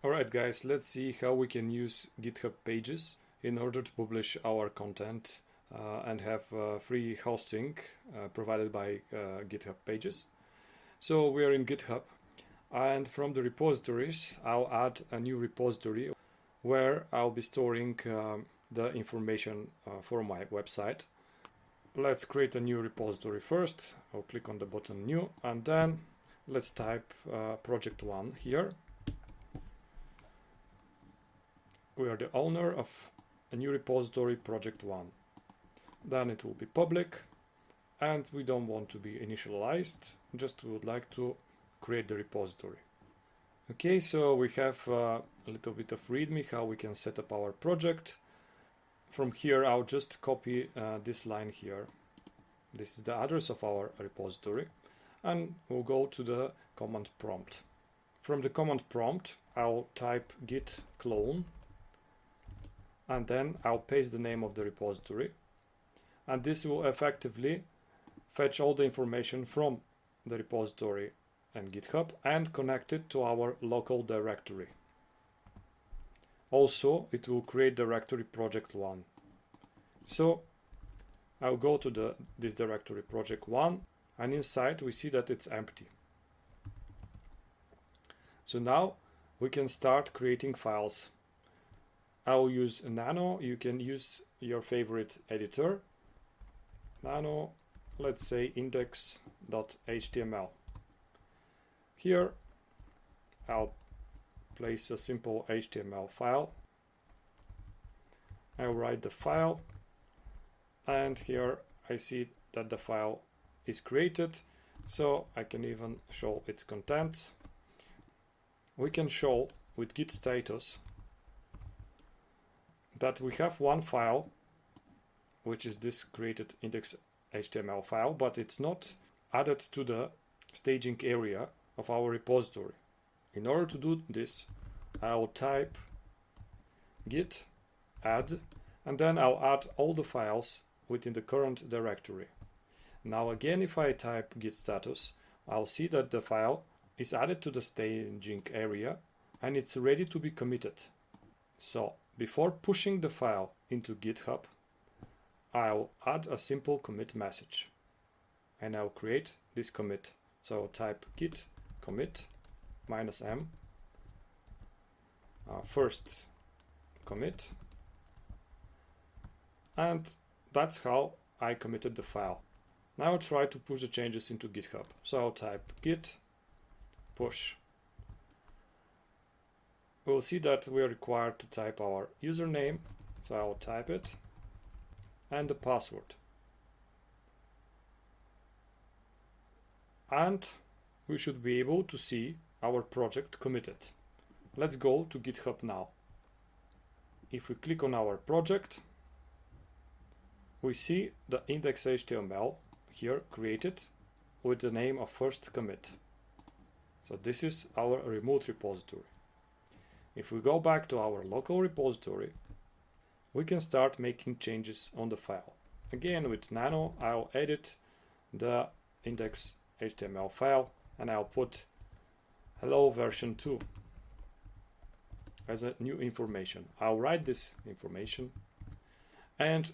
Alright guys, let's see how we can use GitHub pages in order to publish our content and have free hosting provided by GitHub pages. So we are in GitHub, and from the repositories I'll add a new repository where I'll be storing the information for my website. Let's create a new repository first. I'll click on the button new, and then let's type project 1 here. We are the owner of a new repository, project 1. Then it will be public, and we don't want to be initialized, just would like to create the repository. Okay, so we have a little bit of README how we can set up our project. From here I'll just copy this line here. This is the address of our repository, and we'll go to the command prompt. From the command prompt I'll type Git Clone, and then I'll paste the name of the repository, and this will effectively fetch all the information from the repository and GitHub and connect it to our local directory. Also, it will create directory project 1. So I'll go to this directory project 1, and inside we see that it's empty. So now we can start creating files. I'll use Nano. You can use your favorite editor. Nano, let's say index.html. Here I'll place a simple HTML file. I'll write the file, and here I see that the file is created, so I can even show its contents. We can show with git status that we have one file, which is this created index.html file, but it's not added to the staging area of our repository. In order to do this, I'll type git add, and then I'll add all the files within the current directory. Now again, if I type git status, I'll see that the file is added to the staging area and it's ready to be committed. So before pushing the file into GitHub, I'll add a simple commit message, and I'll create this commit. So I'll type git commit -m first commit, and that's how I committed the file. Now I'll try to push the changes into GitHub. So I'll type git push. We'll see that we are required to type our username, so I'll type it, and the password. And we should be able to see our project committed. Let's go to GitHub now. If we click on our project, we see the index.html here created with the name of first commit. So this is our remote repository. If we go back to our local repository, we can start making changes on the file. Again, with Nano, I'll edit the index.html file, and I'll put hello version 2 as a new information. I'll write this information, and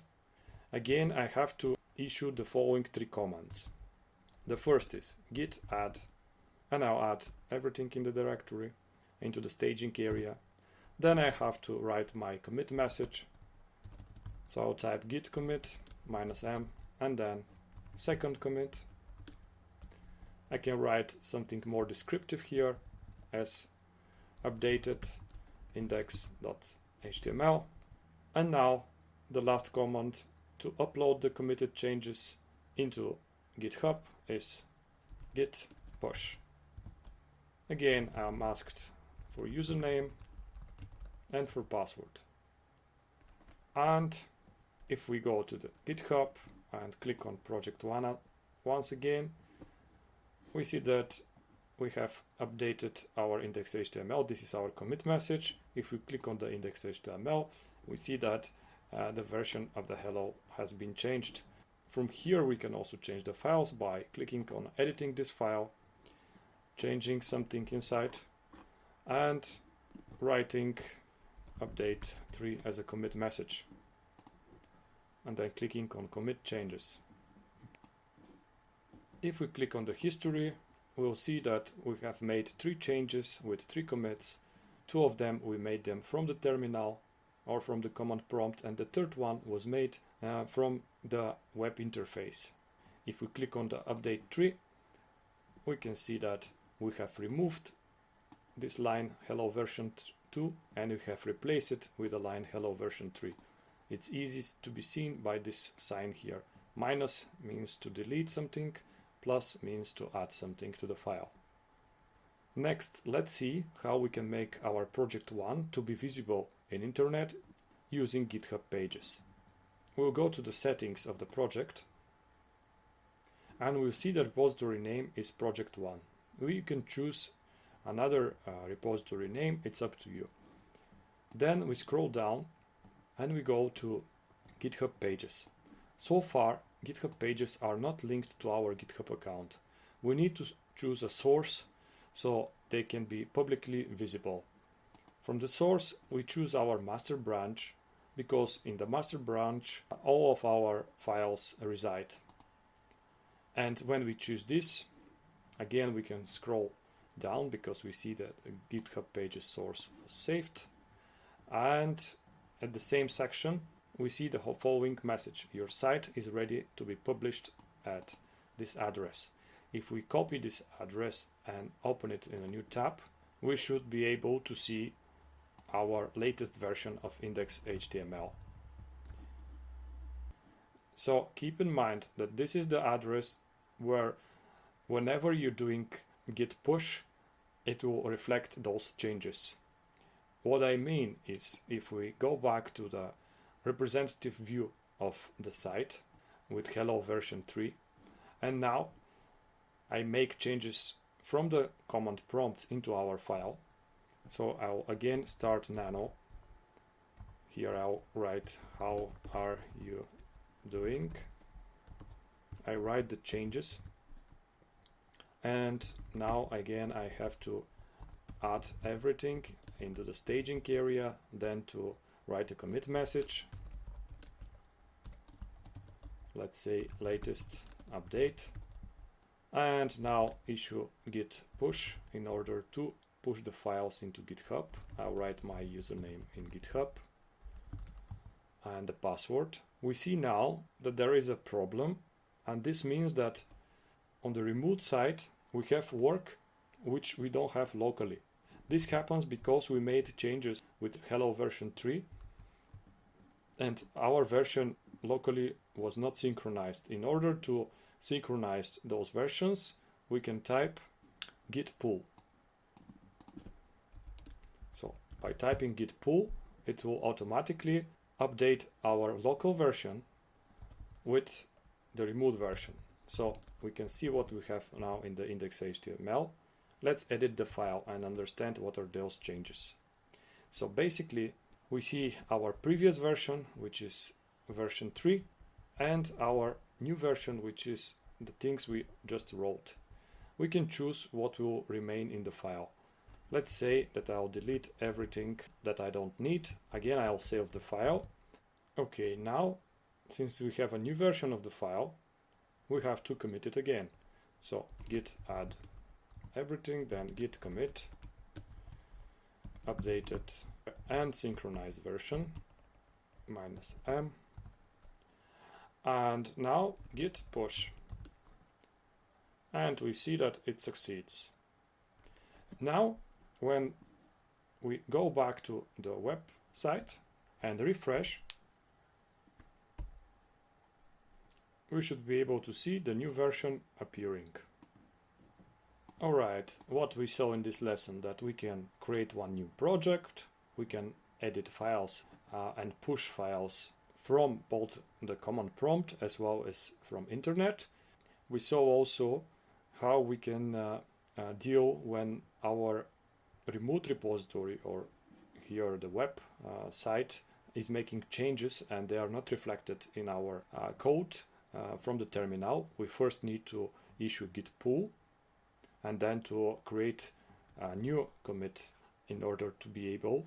again I have to issue the following 3 commands. The first is git add, and I'll add everything in the directory into the staging area. Then I have to write my commit message. So I'll type git commit -m, and then second commit. I can write something more descriptive here as updated index.html. And now the last command to upload the committed changes into GitHub is git push. Again, I'm asked for username and for password. And if we go to the GitHub and click on project 1 once again, we see that we have updated our index.html. This is our commit message. If we click on the index.html, we see that the version of the hello has been changed. From here we can also change the files by clicking on editing this file, changing something inside, and writing update 3 as a commit message and then clicking on commit changes. If we click on the history, we'll see that we have made 3 changes with 3 commits. 2 of them we made them from the terminal or from the command prompt, and the third one was made from the web interface. If we click on the update 3, we can see that we have removed this line hello version 2 and we have replaced it with the line hello version 3. It's easy to be seen by this sign here. Minus means to delete something, plus means to add something to the file. Next, let's see how we can make our project 1 to be visible in internet using GitHub pages. We'll go to the settings of the project and we'll see the repository name is project 1. We can choose another repository name, it's up to you. Then we scroll down and we go to GitHub pages. So far, GitHub pages are not linked to our GitHub account. We need to choose a source so they can be publicly visible. From the source, we choose our master branch because in the master branch, all of our files reside. And when we choose this, again, we can scroll down because we see that the GitHub pages source was saved. And at the same section, we see the following message. Your site is ready to be published at this address. If we copy this address and open it in a new tab, we should be able to see our latest version of index.html. So keep in mind that this is the address where whenever you're doing git push, it will reflect those changes. What I mean is if we go back to the representative view of the site with hello version 3, and now I make changes from the command prompt into our file. So I'll again start nano. Here I'll write how are you doing. I write the changes. And now again I have to add everything into the staging area, then to write a commit message. Let's say latest update. And now issue git push in order to push the files into GitHub. I'll write my username in GitHub and the password. We see now that there is a problem, and this means that on the remote side we have work which we don't have locally. This happens because we made changes with hello version 3 and our version locally was not synchronized. In order to synchronize those versions, we can type git pull. So by typing git pull, it will automatically update our local version with the remote version. So we can see what we have now in the index.html. Let's edit the file and understand what are those changes. So basically, we see our previous version, which is version 3, and our new version, which is the things we just wrote. We can choose what will remain in the file. Let's say that I'll delete everything that I don't need. Again, I'll save the file. Okay, now, since we have a new version of the file, we have to commit it again. So git add everything, then git commit, updated and synchronized version, -m, and now git push. And we see that it succeeds. Now, when we go back to the website and refresh, we should be able to see the new version appearing. Alright, what we saw in this lesson, that we can create one new project, we can edit files and push files from both the command prompt as well as from internet. We saw also how we can deal when our remote repository, or here the web site, is making changes and they are not reflected in our code from the terminal. We first need to issue git pull and then to create a new commit in order to be able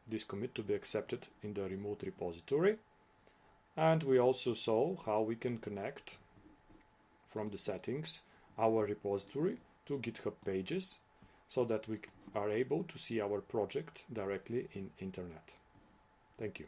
this commit to be accepted in the remote repository. And we also saw how we can connect from the settings our repository to GitHub pages so that we are able to see our project directly in internet. Thank you.